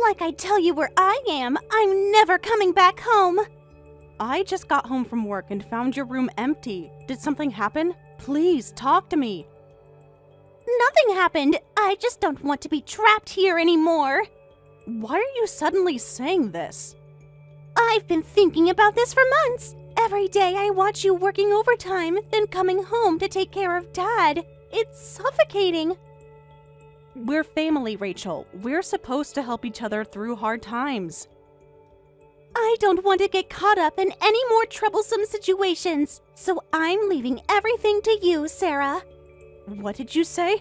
Like I tell you where I am, I'm never coming back home. I just got home from work and found your room empty. Did something happen? Please, talk to me. Nothing happened. I just don't want to be trapped here anymore. Why are you suddenly saying this? I've been thinking about this for months. Every day I watch you working overtime, then coming home to take care of Dad. It's suffocating. We're family, Rachel. We're supposed to help each other through hard times. I don't want to get caught up in any more troublesome situations, so I'm leaving everything to you, Sarah. What did you say?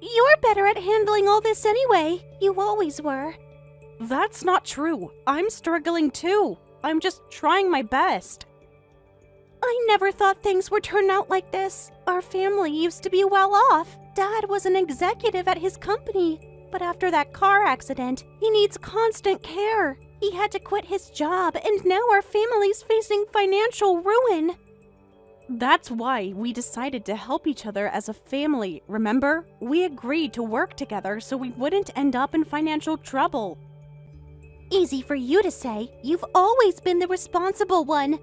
You're better at handling all this anyway. You always were. That's not true. I'm struggling too. I'm just trying my best. I never thought things would turn out like this. Our family used to be well off. Dad was an executive at his company, but after that car accident, he needs constant care. He had to quit his job, and now our family's facing financial ruin. That's why we decided to help each other as a family, remember? We agreed to work together so we wouldn't end up in financial trouble. Easy for you to say. You've always been the responsible one.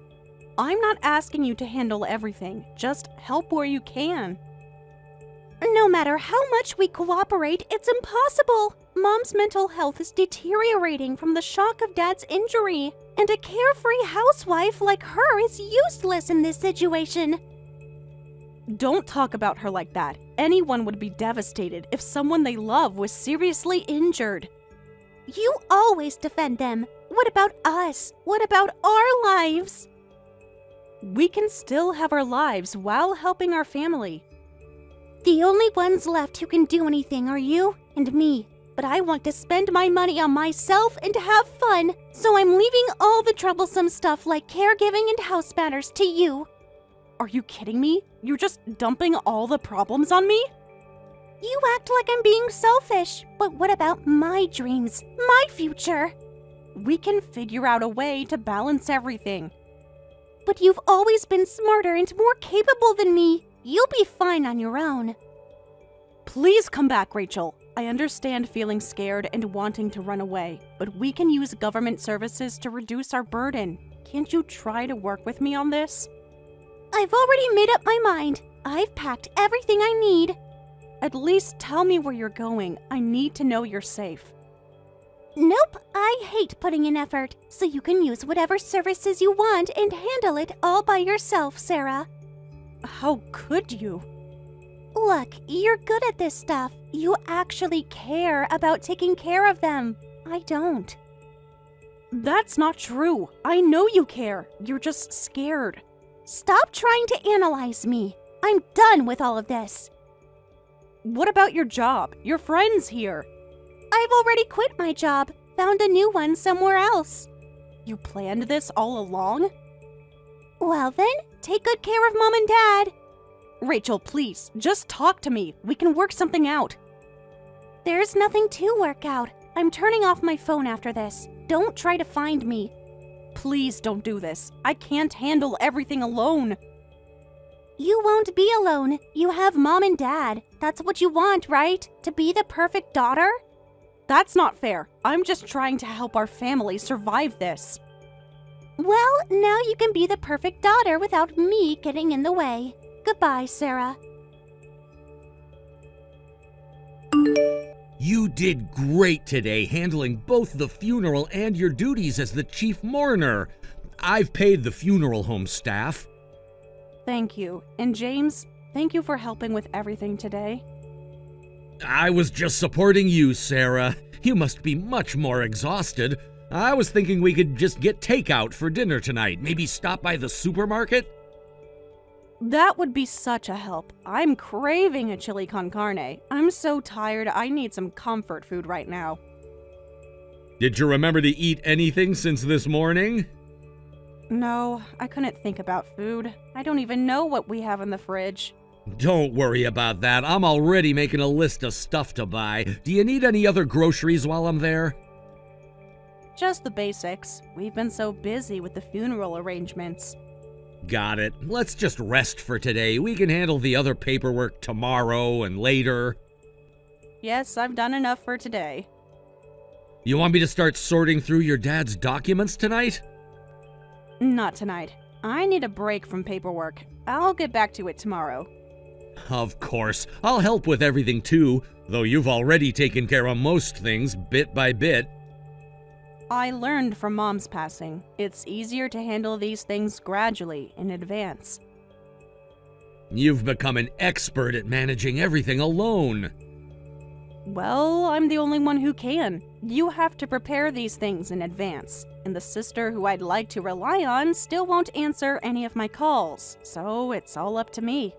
I'm not asking you to handle everything. Just help where you can. No matter how much we cooperate, it's impossible. Mom's mental health is deteriorating from the shock of Dad's injury, and a carefree housewife like her is useless in this situation. Don't talk about her like that. Anyone would be devastated if someone they love was seriously injured. You always defend them. What about us? What about our lives? We can still have our lives while helping our family. The only ones left who can do anything are you and me. But I want to spend my money on myself and have fun, so I'm leaving all the troublesome stuff like caregiving and house matters to you. Are you kidding me? You're just dumping all the problems on me? You act like I'm being selfish, but what about my dreams, my future? We can figure out a way to balance everything. But you've always been smarter and more capable than me. You'll be fine on your own. Please come back, Rachel. I understand feeling scared and wanting to run away, but we can use government services to reduce our burden. Can't you try to work with me on this? I've already made up my mind. I've packed everything I need. At least tell me where you're going. I need to know you're safe. Nope, I hate putting in effort, so you can use whatever services you want and handle it all by yourself, Sarah. How could you? Look, you're good at this stuff. You actually care about taking care of them. I don't. That's not true. I know you care. You're just scared. Stop trying to analyze me. I'm done with all of this. What about your job? Your friends here? I've already quit my job. Found a new one somewhere else. You planned this all along? Well then, take good care of Mom and Dad. Rachel, please, just talk to me. We can work something out. There's nothing to work out. I'm turning off my phone after this. Don't try to find me. Please don't do this. I can't handle everything alone. You won't be alone. You have Mom and Dad. That's what you want, right? To be the perfect daughter? That's not fair. I'm just trying to help our family survive this. Well, now you can be the perfect daughter without me getting in the way. Goodbye, Sarah. You did great today, handling both the funeral and your duties as the chief mourner. I've paid the funeral home staff. Thank you. And James, thank you for helping with everything today. I was just supporting you, Sarah. You must be much more exhausted. I was thinking we could just get takeout for dinner tonight. Maybe stop by the supermarket? That would be such a help. I'm craving a chili con carne. I'm so tired, I need some comfort food right now. Did you remember to eat anything since this morning? No, I couldn't think about food. I don't even know what we have in the fridge. Don't worry about that. I'm already making a list of stuff to buy. Do you need any other groceries while I'm there? Just the basics. We've been so busy with the funeral arrangements. Got it. Let's just rest for today. We can handle the other paperwork tomorrow and later. Yes, I've done enough for today. You want me to start sorting through your dad's documents tonight? Not tonight. I need a break from paperwork. I'll get back to it tomorrow. Of course. I'll help with everything too, though you've already taken care of most things bit by bit. I learned from Mom's passing. It's easier to handle these things gradually, in advance. You've become an expert at managing everything alone. Well, I'm the only one who can. You have to prepare these things in advance, and the sister who I'd like to rely on still won't answer any of my calls, so it's all up to me.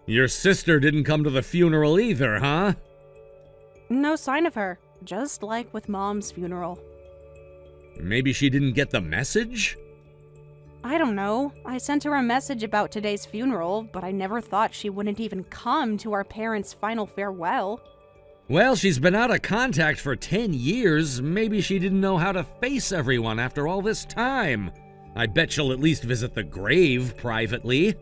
Your sister didn't come to the funeral either, huh? No sign of her, just like with Mom's funeral. Maybe she didn't get the message? I don't know. I sent her a message about today's funeral, but I never thought she wouldn't even come to our parents' final farewell. Well, she's been out of contact for 10 years. Maybe she didn't know how to face everyone after all this time. I bet she'll at least visit the grave privately.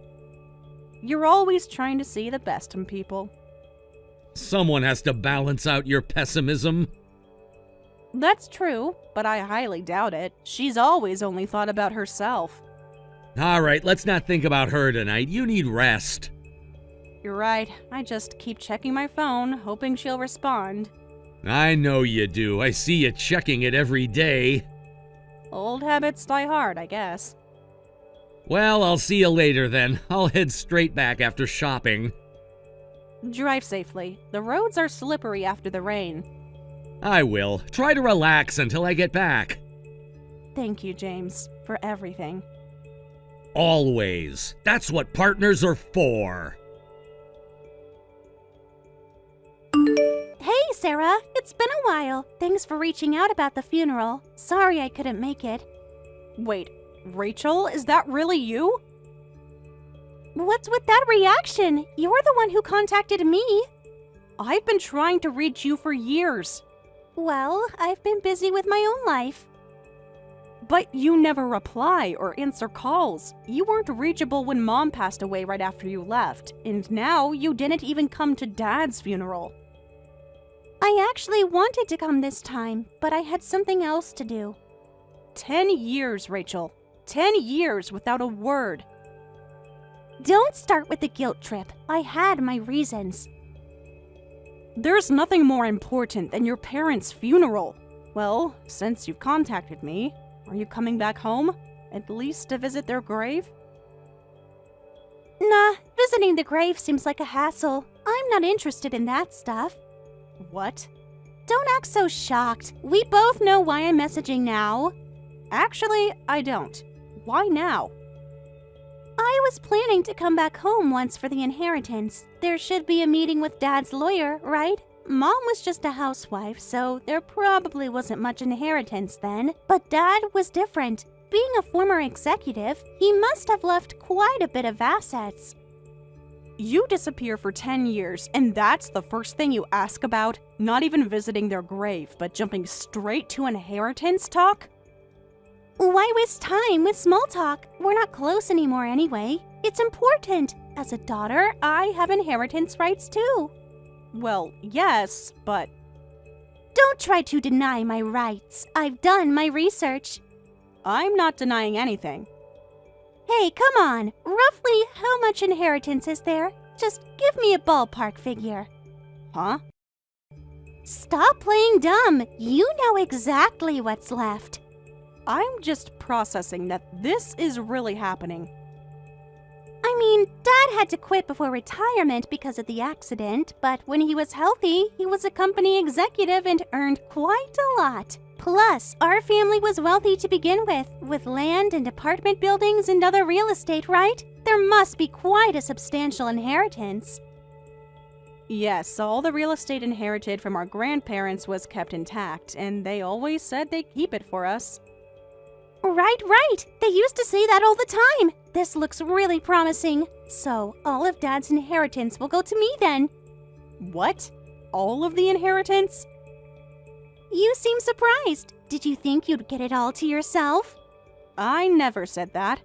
You're always trying to see the best in people. Someone has to balance out your pessimism. That's true, but I highly doubt it. She's always only thought about herself. All right, let's not think about her tonight. You need rest. You're right. I just keep checking my phone, hoping she'll respond. I know you do. I see you checking it every day. Old habits die hard, I guess. Well, I'll see you later then. I'll head straight back after shopping. Drive safely. The roads are slippery after the rain. I will. Try to relax until I get back. Thank you, James, for everything. Always. That's what partners are for. Hey, Sarah. It's been a while. Thanks for reaching out about the funeral. Sorry I couldn't make it. Wait, Rachel, is that really you? What's with that reaction? You're the one who contacted me. I've been trying to reach you for years. Well, I've been busy with my own life. But you never reply or answer calls. You weren't reachable when Mom passed away right after you left, and now you didn't even come to Dad's funeral. I actually wanted to come this time, but I had something else to do. 10 years, Rachel. 10 years without a word. Don't start with the guilt trip. I had my reasons. There's nothing more important than your parents' funeral. Well, since you've contacted me, are you coming back home? At least to visit their grave? Nah, visiting the grave seems like a hassle. I'm not interested in that stuff. What? Don't act so shocked. We both know why I'm messaging now. Actually, I don't. Why now? I was planning to come back home once for the inheritance. There should be a meeting with Dad's lawyer, right? Mom was just a housewife, so there probably wasn't much inheritance then. But Dad was different. Being a former executive, he must have left quite a bit of assets. You disappear for 10 years, and that's the first thing you ask about? Not even visiting their grave, but jumping straight to inheritance talk? Why waste time with small talk? We're not close anymore anyway. It's important. As a daughter, I have inheritance rights too. Well, yes, but... Don't try to deny my rights. I've done my research. I'm not denying anything. Hey, come on. Roughly how much inheritance is there? Just give me a ballpark figure. Huh? Stop playing dumb. You know exactly what's left. I'm just processing that this is really happening. I mean, Dad had to quit before retirement because of the accident, but when he was healthy, he was a company executive and earned quite a lot. Plus, our family was wealthy to begin with land and apartment buildings and other real estate, right? There must be quite a substantial inheritance. Yes, all the real estate inherited from our grandparents was kept intact, and they always said they'd keep it for us. Right. They used to say that all the time. This looks really promising. So, all of Dad's inheritance will go to me then. What? All of the inheritance? You seem surprised. Did you think you'd get it all to yourself? I never said that.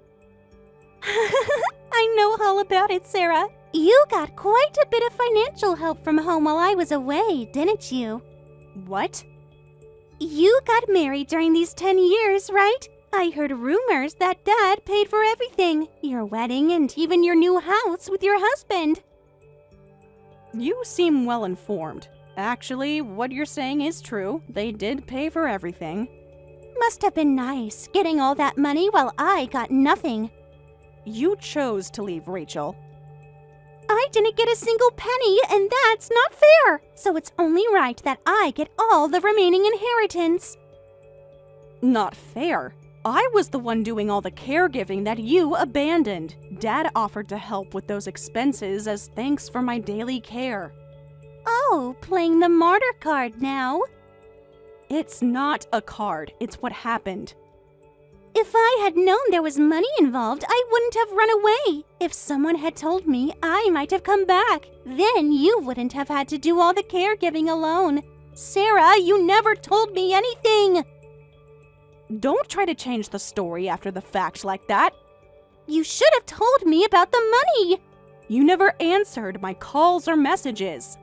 I know all about it, Sarah. You got quite a bit of financial help from home while I was away, didn't you? What? You got married during these 10 years, right? I heard rumors that Dad paid for everything. Your wedding and even your new house with your husband. You seem well informed. Actually, what you're saying is true. They did pay for everything. Must have been nice, getting all that money while I got nothing. You chose to leave, Rachel. I didn't get a single penny, and that's not fair. So it's only right that I get all the remaining inheritance. Not fair. I was the one doing all the caregiving that you abandoned. Dad offered to help with those expenses as thanks for my daily care. Oh, playing the martyr card now. It's not a card. It's what happened. If I had known there was money involved, I wouldn't have run away. If someone had told me, I might have come back. Then you wouldn't have had to do all the caregiving alone. Sarah, you never told me anything. Don't try to change the story after the fact like that. You should have told me about the money. You never answered my calls or messages.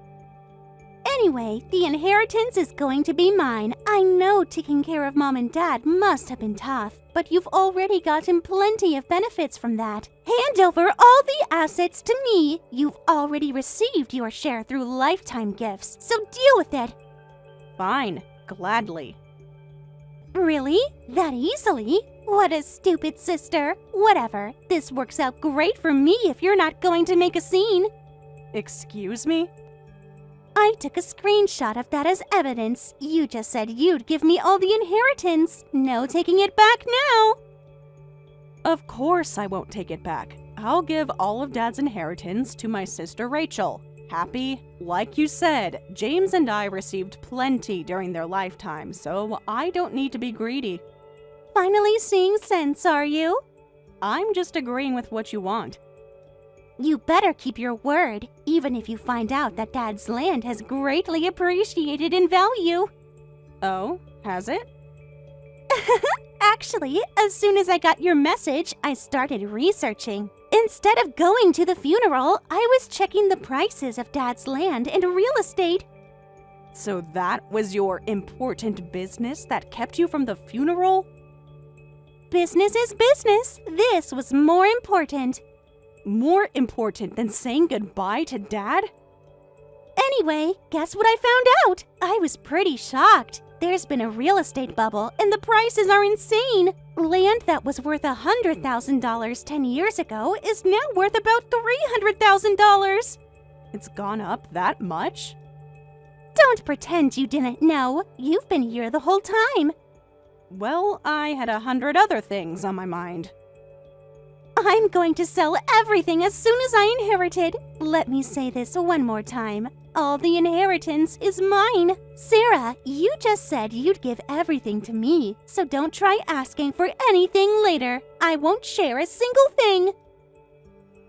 Anyway, the inheritance is going to be mine. I know taking care of Mom and Dad must have been tough, but you've already gotten plenty of benefits from that. Hand over all the assets to me. You've already received your share through lifetime gifts, so deal with it. Fine, gladly. Really? That easily? What a stupid sister. Whatever. This works out great for me if you're not going to make a scene. Excuse me? I took a screenshot of that as evidence. You just said you'd give me all the inheritance. No taking it back now. Of course I won't take it back. I'll give all of Dad's inheritance to my sister Rachel. Happy? Like you said, James and I received plenty during their lifetime, so I don't need to be greedy. Finally seeing sense, are you? I'm just agreeing with what you want. You better keep your word, even if you find out that Dad's land has greatly appreciated in value. Oh, has it? Actually, as soon as I got your message, I started researching. Instead of going to the funeral, I was checking the prices of Dad's land and real estate. So that was your important business that kept you from the funeral? Business is business. This was more important. More important than saying goodbye to Dad? Anyway, guess what I found out? I was pretty shocked. There's been a real estate bubble and the prices are insane. Land that was worth $100,000 10 years ago is now worth about $300,000. It's gone up that much? Don't pretend you didn't know. You've been here the whole time. Well, I had 100 other things on my mind. I'm going to sell everything as soon as I inherited. Let me say this one more time. All the inheritance is mine. Sarah, you just said you'd give everything to me, so don't try asking for anything later. I won't share a single thing.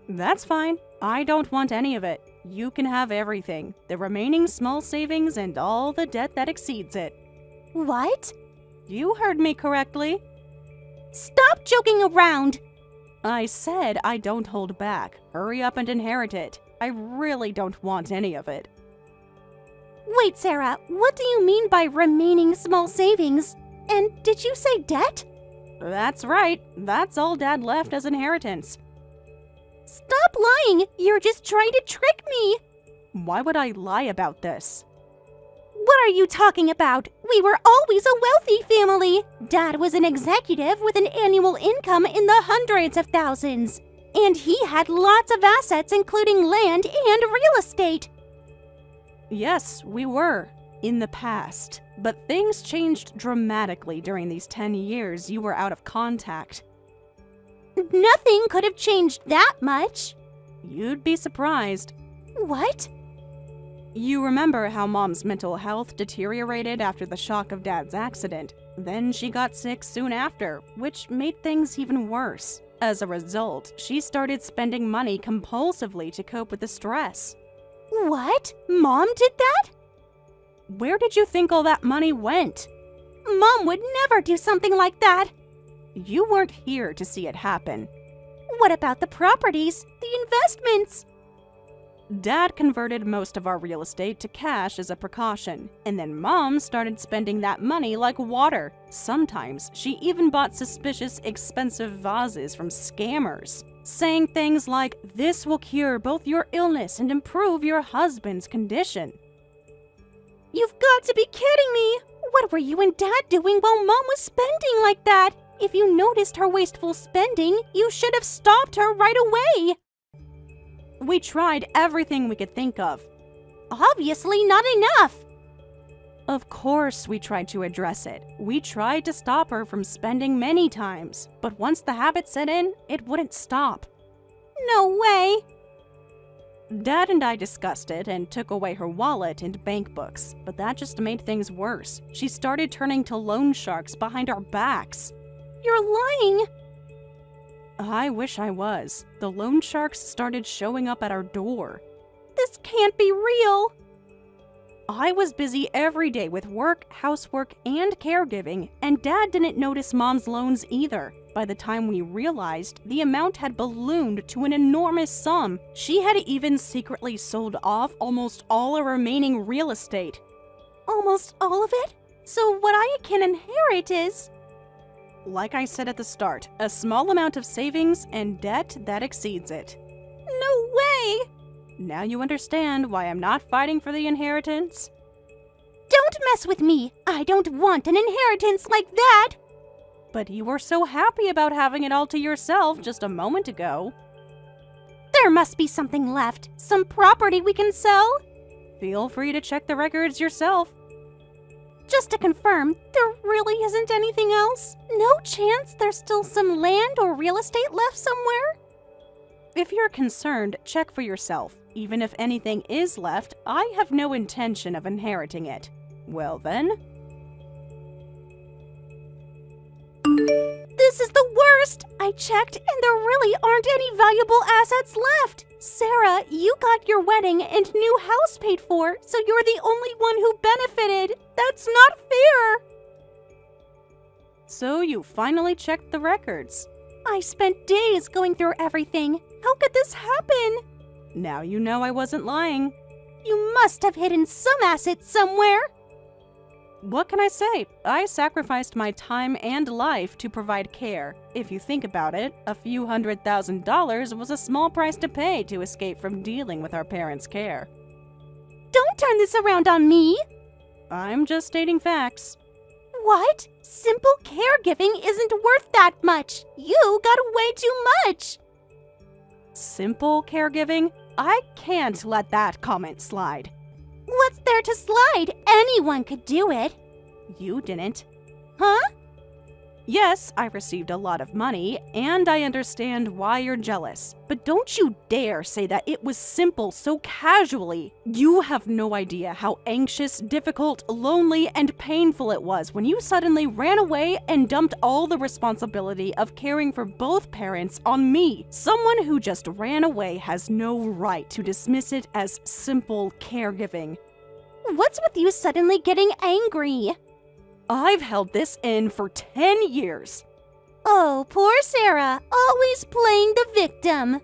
That's fine. I don't want any of it. You can have everything. The remaining small savings and all the debt that exceeds it. What? You heard me correctly. Stop joking around. I said I don't hold back. Hurry up and inherit it. I really don't want any of it. Wait, Sarah, what do you mean by remaining small savings? And did you say debt? That's right. That's all Dad left as inheritance. Stop lying! You're just trying to trick me! Why would I lie about this? What are you talking about? We were always a wealthy family. Dad was an executive with an annual income in the hundreds of thousands. And he had lots of assets, including land and real estate. Yes, we were. In the past. But things changed dramatically during these 10 years you were out of contact. Nothing could have changed that much. You'd be surprised. What? You remember how Mom's mental health deteriorated after the shock of Dad's accident. Then she got sick soon after, which made things even worse. As a result, she started spending money compulsively to cope with the stress. What? Mom did that? Where did you think all that money went? Mom would never do something like that. You weren't here to see it happen. What about the properties, the investments? Dad converted most of our real estate to cash as a precaution, and then Mom started spending that money like water. Sometimes she even bought suspicious, expensive vases from scammers, saying things like, "This will cure both your illness and improve your husband's condition." You've got to be kidding me! What were you and Dad doing while Mom was spending like that? If you noticed her wasteful spending, you should have stopped her right away! We tried everything we could think of. Obviously not enough! Of course we tried to address it. We tried to stop her from spending many times, but once the habit set in, it wouldn't stop. No way! Dad and I discussed it and took away her wallet and bank books, but that just made things worse. She started turning to loan sharks behind our backs. You're lying! I wish I was. The loan sharks started showing up at our door. This can't be real! I was busy every day with work, housework, and caregiving, and Dad didn't notice Mom's loans either. By the time we realized, the amount had ballooned to an enormous sum. She had even secretly sold off almost all her remaining real estate. Almost all of it? So what I can inherit is... Like I said at the start, a small amount of savings and debt that exceeds it. No way! Now you understand why I'm not fighting for the inheritance? Don't mess with me! I don't want an inheritance like that! But you were so happy about having it all to yourself just a moment ago. There must be something left. Some property we can sell. Feel free to check the records yourself. Just to confirm, there really isn't anything else? No chance there's still some land or real estate left somewhere? If you're concerned, check for yourself. Even if anything is left, I have no intention of inheriting it. Well then. This is the worst! I checked and there really aren't any valuable assets left! Sarah, you got your wedding and new house paid for, so you're the only one who benefited. That's not fair! So you finally checked the records. I spent days going through everything. How could this happen? Now you know I wasn't lying. You must have hidden some assets somewhere. What can I say? I sacrificed my time and life to provide care. If you think about it, a few $100,000 was a small price to pay to escape from dealing with our parents' care. Don't turn this around on me! I'm just stating facts. What? Simple caregiving isn't worth that much. You got way too much. Simple caregiving? I can't let that comment slide. What's there to slide? Anyone could do it. You didn't. Huh? Yes, I received a lot of money, and I understand why you're jealous. But don't you dare say that it was simple so casually. You have no idea how anxious, difficult, lonely, and painful it was when you suddenly ran away and dumped all the responsibility of caring for both parents on me. Someone who just ran away has no right to dismiss it as simple caregiving. What's with you suddenly getting angry? I've held this in for 10 years. Oh, poor Sarah, always playing the victim.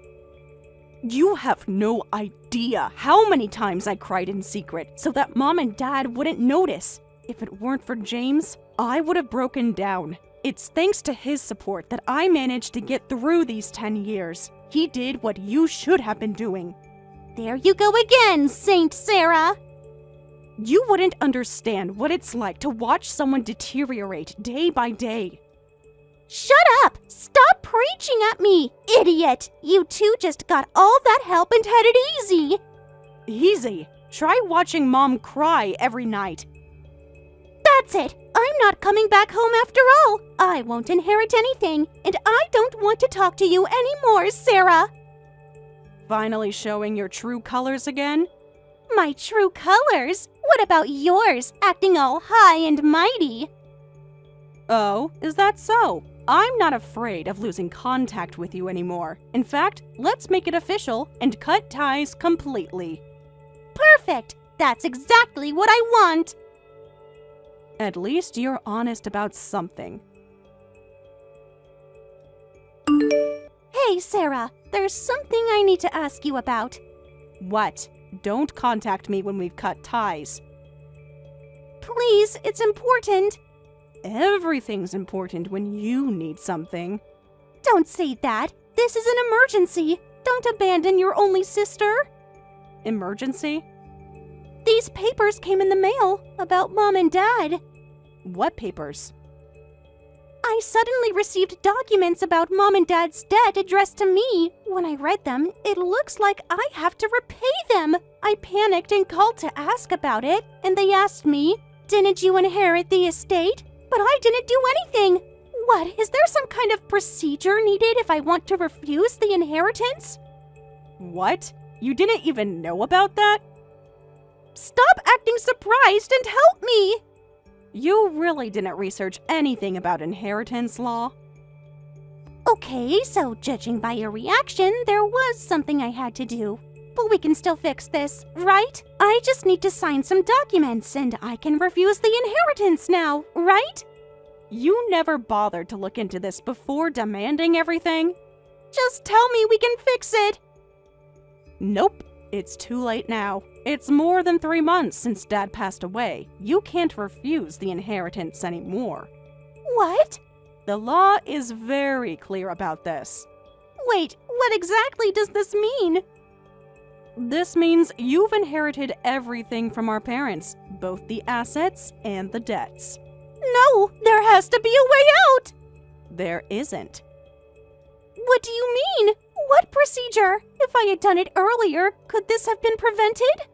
You have no idea how many times I cried in secret so that Mom and Dad wouldn't notice. If it weren't for James, I would have broken down. It's thanks to his support that I managed to get through these 10 years. He did what you should have been doing. There you go again, Saint Sarah. You wouldn't understand what it's like to watch someone deteriorate day by day. Shut up! Stop preaching at me, idiot! You two just got all that help and had it easy. Easy? Try watching Mom cry every night. That's it! I'm not coming back home after all. I won't inherit anything, and I don't want to talk to you anymore, Sarah. Finally showing your true colors again? My true colors? What about yours, acting all high and mighty? Oh, is that so? I'm not afraid of losing contact with you anymore. In fact, let's make it official and cut ties completely. Perfect! That's exactly what I want! At least you're honest about something. Hey, Sarah, there's something I need to ask you about. What? Don't contact me when we've cut ties. Please, it's important. Everything's important when you need something. Don't say that. This is an emergency. Don't abandon your only sister. Emergency? These papers came in the mail about Mom and Dad. What papers? I suddenly received documents about Mom and Dad's debt addressed to me. When I read them, it looks like I have to repay them. I panicked and called to ask about it, and they asked me, "Didn't you inherit the estate?" But I didn't do anything. What, is there some kind of procedure needed if I want to refuse the inheritance? What? You didn't even know about that? Stop acting surprised and help me! You really didn't research anything about inheritance law? Okay, so judging by your reaction, there was something I had to do. But we can still fix this, right? I just need to sign some documents and I can refuse the inheritance now, right? You never bothered to look into this before demanding everything? Just tell me we can fix it. Nope, it's too late now. It's more than 3 months since Dad passed away. You can't refuse the inheritance anymore. What? The law is very clear about this. Wait, what exactly does this mean? This means you've inherited everything from our parents, both the assets and the debts. No, there has to be a way out! There isn't. What do you mean? What procedure? If I had done it earlier, could this have been prevented?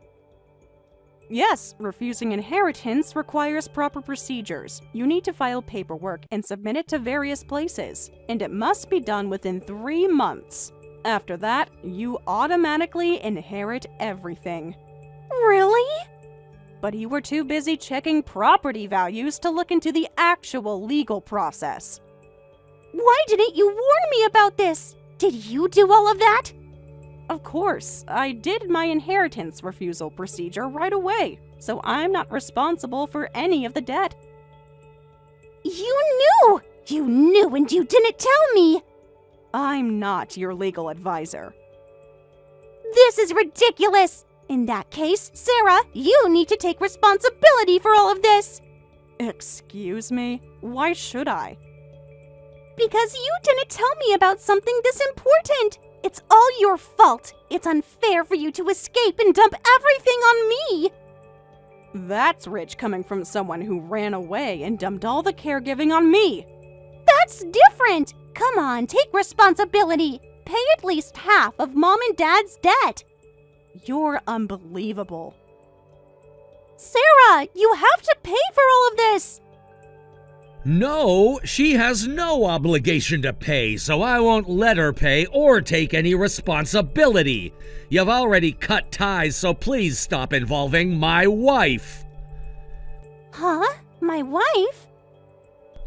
Yes, refusing inheritance requires proper procedures. You need to file paperwork and submit it to various places, and it must be done within 3 months. After that, you automatically inherit everything. Really? But you were too busy checking property values to look into the actual legal process. Why didn't you warn me about this? Did you do all of that? Of course, I did my inheritance refusal procedure right away, so I'm not responsible for any of the debt. You knew! You knew and you didn't tell me! I'm not your legal advisor. This is ridiculous! In that case, Sarah, you need to take responsibility for all of this! Excuse me? Why should I? Because you didn't tell me about something this important! It's all your fault! It's unfair for you to escape and dump everything on me! That's rich coming from someone who ran away and dumped all the caregiving on me! That's different! Come on, take responsibility! Pay at least half of Mom and Dad's debt! You're unbelievable. Sarah, you have to pay for all of this! No, she has no obligation to pay, so I won't let her pay or take any responsibility. You've already cut ties, so please stop involving my wife. Huh? My wife?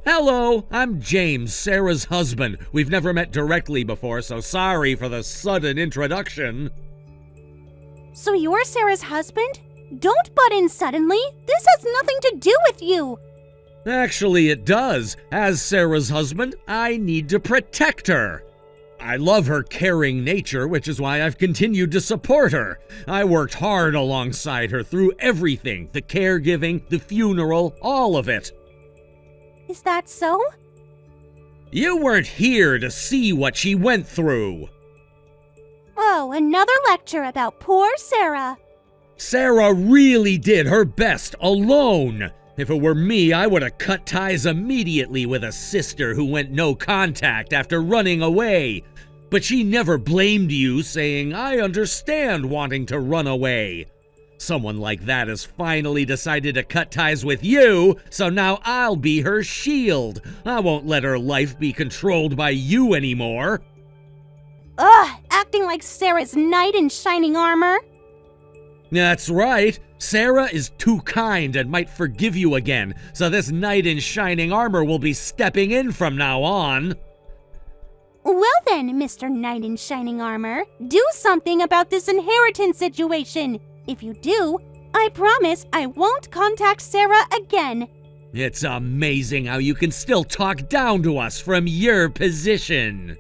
Hello, I'm James, Sarah's husband. We've never met directly before, so sorry for the sudden introduction. So you're Sarah's husband? Don't butt in suddenly. This has nothing to do with you. Actually, it does. As Sarah's husband, I need to protect her. I love her caring nature, which is why I've continued to support her. I worked hard alongside her through everything, the caregiving, the funeral, all of it. Is that so? You weren't here to see what she went through. Oh, another lecture about poor Sarah. Sarah really did her best alone. If it were me, I would have cut ties immediately with a sister who went no contact after running away. But she never blamed you, saying, "I understand wanting to run away." Someone like that has finally decided to cut ties with you, so now I'll be her shield. I won't let her life be controlled by you anymore. Ugh, acting like Sarah's knight in shining armor. That's right. Sarah is too kind and might forgive you again, so this knight in shining armor will be stepping in from now on. Well then, Mr. Knight in shining armor, do something about this inheritance situation. If you do, I promise I won't contact Sarah again. It's amazing how you can still talk down to us from your position.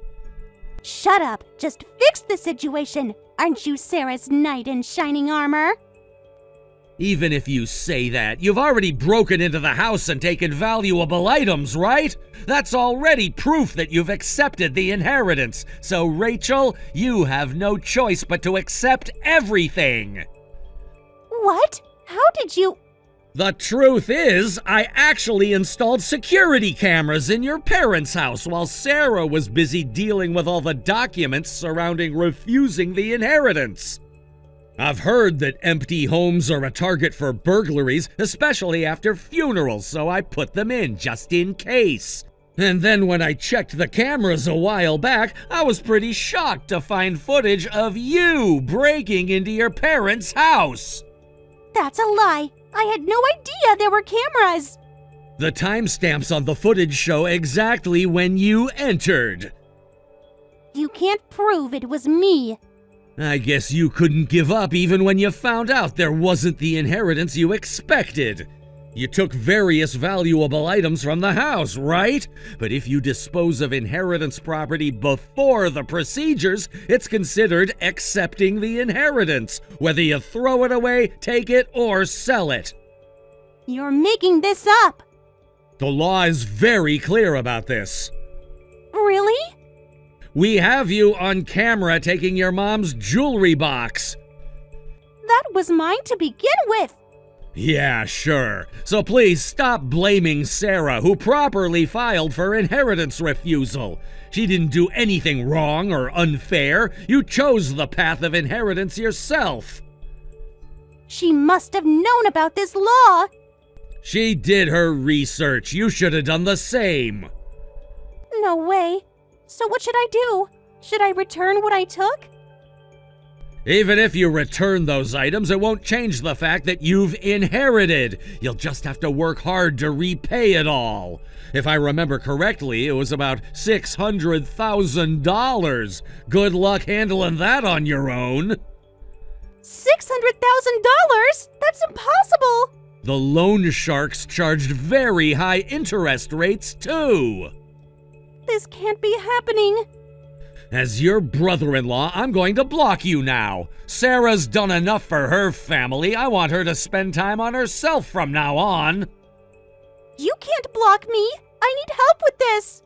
Shut up. Just fix the situation. Aren't you Sarah's knight in shining armor? Even if you say that, you've already broken into the house and taken valuable items, right? That's already proof that you've accepted the inheritance. So, Rachel, you have no choice but to accept everything. What? How did you... The truth is, I actually installed security cameras in your parents' house while Sarah was busy dealing with all the documents surrounding refusing the inheritance. I've heard that empty homes are a target for burglaries, especially after funerals, so I put them in just in case. And then when I checked the cameras a while back, I was pretty shocked to find footage of you breaking into your parents' house. That's a lie. I had no idea there were cameras. The timestamps on the footage show exactly when you entered. You can't prove it was me. I guess you couldn't give up even when you found out there wasn't the inheritance you expected. You took various valuable items from the house, right? But if you dispose of inheritance property before the procedures, it's considered accepting the inheritance, whether you throw it away, take it, or sell it. You're making this up. The law is very clear about this. Really? We have you on camera taking your mom's jewelry box. That was mine to begin with. Yeah, sure. So please stop blaming Sarah, who properly filed for inheritance refusal. She didn't do anything wrong or unfair. You chose the path of inheritance yourself. She must have known about this law. She did her research. You should have done the same. No way. So what should I do? Should I return what I took? Even if you return those items, it won't change the fact that you've inherited. You'll just have to work hard to repay it all. If I remember correctly, it was about $600,000. Good luck handling that on your own. $600,000? That's impossible! The loan sharks charged very high interest rates, too. This can't be happening. As your brother-in-law, I'm going to block you now. Sarah's done enough for her family. I want her to spend time on herself from now on. You can't block me. I need help with this.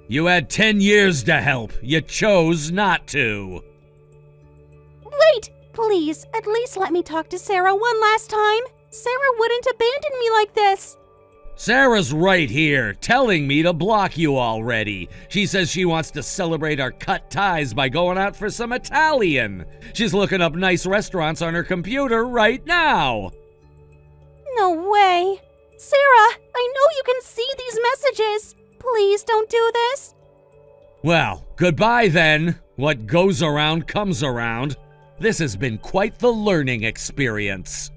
You had 10 years to help. You chose not to. Wait, please, at least let me talk to Sarah one last time. Sarah wouldn't abandon me like this. Sarah's right here, telling me to block you already. She says she wants to celebrate our cut ties by going out for some Italian. She's looking up nice restaurants on her computer right now. No way. Sarah, I know you can see these messages. Please don't do this. Well, goodbye then. What goes around comes around. This has been quite the learning experience.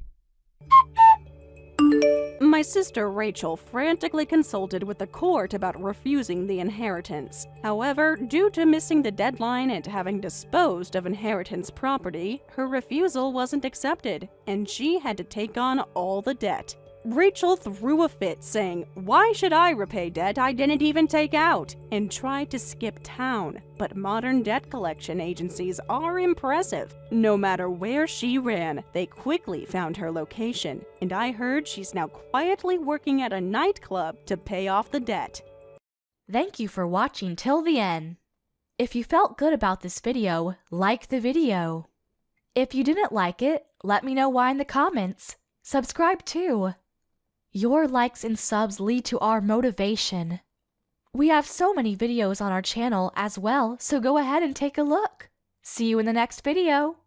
My sister Rachel frantically consulted with the court about refusing the inheritance. However, due to missing the deadline and having disposed of inheritance property, her refusal wasn't accepted, and she had to take on all the debt. Rachel threw a fit, saying, "Why should I repay debt I didn't even take out?" and tried to skip town. But modern debt collection agencies are impressive. No matter where she ran, they quickly found her location, and I heard she's now quietly working at a nightclub to pay off the debt. Thank you for watching till the end. If you felt good about this video, like the video. If you didn't like it, let me know why in the comments. Subscribe too. Your likes and subs lead to our motivation. We have so many videos on our channel as well, so go ahead and take a look. See you in the next video.